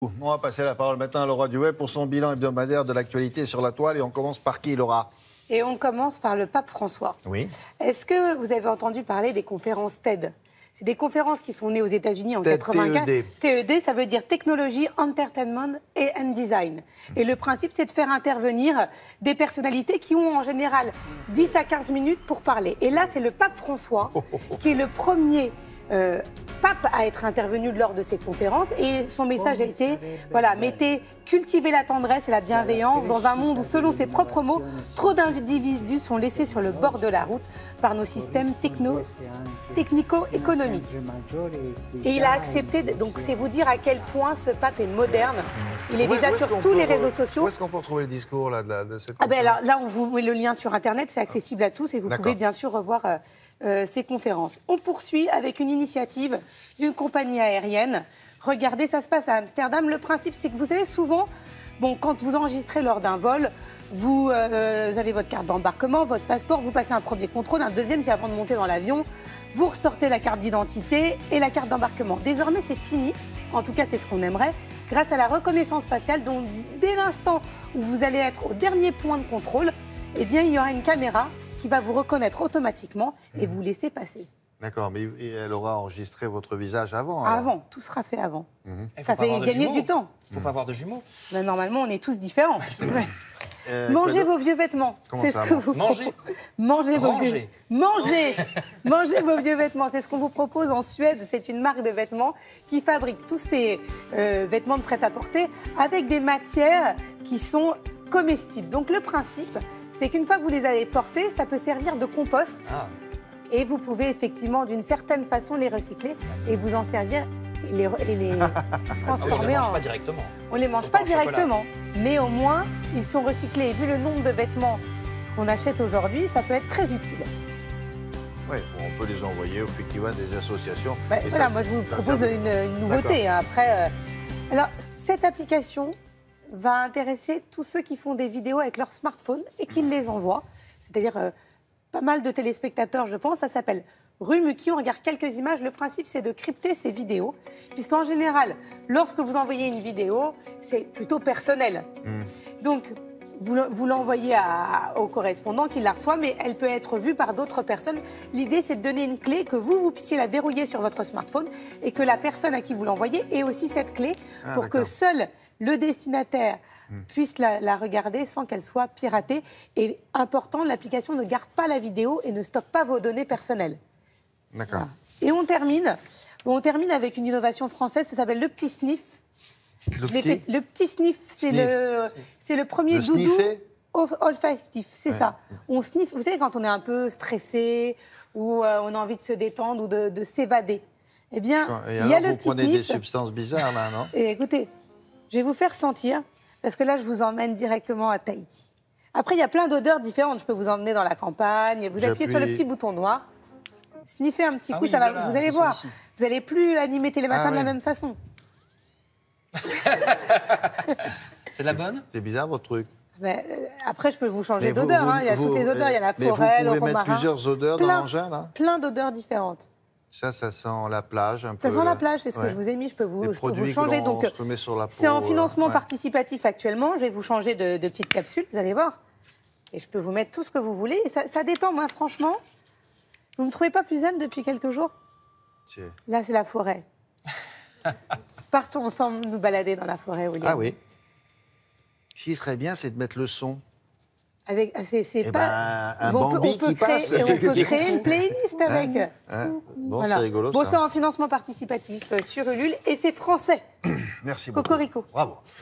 On va passer la parole maintenant à Laura Duet pour son bilan hebdomadaire de l'actualité sur la toile. Et on commence par qui, Laura? Et on commence par le pape François. Oui. Est-ce que vous avez entendu parler des conférences TED? C'est des conférences qui sont nées aux États-Unis en 1984. TED, ça veut dire Technology, Entertainment and Design. Et le principe, c'est de faire intervenir des personnalités qui ont en général 10 à 15 minutes pour parler. Et là, c'est le pape François qui est le premier pape à être intervenu lors de ces conférences. Et son message a été, voilà, cultivez la tendresse et la bienveillance dans un monde où, selon ses propres mots, trop d'individus sont laissés sur le bord de la route par nos systèmes technico-économiques. Et il a accepté, donc c'est vous dire à quel point ce pape est moderne. Il est déjà sur tous les réseaux sociaux. Où est-ce qu'on peut retrouver le discours de cette alors, là, on vous met le lien sur Internet, c'est accessible à tous et vous pouvez bien sûr revoir ces conférences. On poursuit avec une initiative d'une compagnie aérienne. Regardez, ça se passe à Amsterdam. Le principe, c'est que vous savez, souvent, quand vous enregistrez lors d'un vol, vous avez votre carte d'embarquement, votre passeport, vous passez un premier contrôle, un deuxième, puis avant de monter dans l'avion, vous ressortez la carte d'identité et la carte d'embarquement. Désormais, c'est fini, en tout cas c'est ce qu'on aimerait, grâce à la reconnaissance faciale, dont dès l'instant où vous allez être au dernier point de contrôle, eh bien, il y aura une caméra qui va vous reconnaître automatiquement et vous laisser passer. D'accord, mais elle aura enregistré votre visage avant. Avant, tout sera fait avant. Ça fait gagner du temps. Il ne faut pas avoir de jumeaux. Ben, normalement, on est tous différents. Mangez vos vieux vêtements. C'est ce que vous Mangez. Mangez vos vieux. Mangez vos vieux vêtements. C'est ce qu'on vous propose en Suède. C'est une marque de vêtements qui fabrique tous ces vêtements de prêt-à-porter avec des matières qui sont comestibles. Donc le principe, c'est qu'une fois que vous les avez portés, ça peut servir de compost. Et vous pouvez effectivement, d'une certaine façon, les recycler et vous en servir et les transformer on ne les mange pas directement. On ne les mange pas directement, mais au moins, ils sont recyclés. Et vu le nombre de vêtements qu'on achète aujourd'hui, ça peut être très utile. Oui, on peut les envoyer effectivement à des associations. Voilà, moi je vous propose une nouveauté. Après, alors, cette application va intéresser tous ceux qui font des vidéos avec leur smartphone et qui les envoient. C'est-à-dire pas mal de téléspectateurs, je pense. Ça s'appelle Rumuki. On regarde quelques images. Le principe, c'est de crypter ces vidéos. Puisqu'en général, lorsque vous envoyez une vidéo, c'est plutôt personnel. Donc, vous l'envoyez au correspondant qui la reçoit, mais elle peut être vue par d'autres personnes. L'idée, c'est de donner une clé, que vous puissiez la verrouiller sur votre smartphone et que la personne à qui vous l'envoyez ait aussi cette clé pour que seul le destinataire puisse la regarder sans qu'elle soit piratée. Et important, l'application ne garde pas la vidéo et ne stocke pas vos données personnelles. D'accord. Voilà. Et on termine avec une innovation française, ça s'appelle le petit sniff. Le petit sniff, c'est le premier doudou olfactif, c'est ça. On sniffe, vous savez, quand on est un peu stressé ou on a envie de se détendre ou de s'évader. Eh bien, il y a le petit sniff. Vous prenez des substances bizarres, là, non? Et écoutez, je vais vous faire sentir, parce que là, je vous emmène directement à Tahiti. Après, il y a plein d'odeurs différentes. Je peux vous emmener dans la campagne. Vous appuyez sur le petit bouton noir. Sniffez un petit coup, ça va. Vous allez voir. Vous n'allez plus animer Télématin de la même façon. C'est de la bonne? C'est bizarre, votre truc. Après, je peux vous changer d'odeur. Il y a toutes les odeurs. Il y a la forêt, le romarin. Vous pouvez mettre plusieurs odeurs dans l'engin, là? Plein d'odeurs différentes. Ça sent la plage un peu. Ça sent la plage, c'est ce que je vous ai mis. Je peux vous changer. Donc, c'est en financement participatif actuellement. Je vais vous changer de petites capsules, vous allez voir. Et je peux vous mettre tout ce que vous voulez. Et ça détend, moi, franchement. Vous ne me trouvez pas plus zen depuis quelques jours? Là, c'est la forêt. Partons ensemble nous balader dans la forêt, William. Ah oui. Ce qui serait bien, c'est de mettre le son. Un Bambi qui passe. On peut créer une playlist avec. Bon, c'est rigolo, ça. C'est en financement participatif sur Ulule et c'est français. Merci beaucoup. Cocorico. Bravo.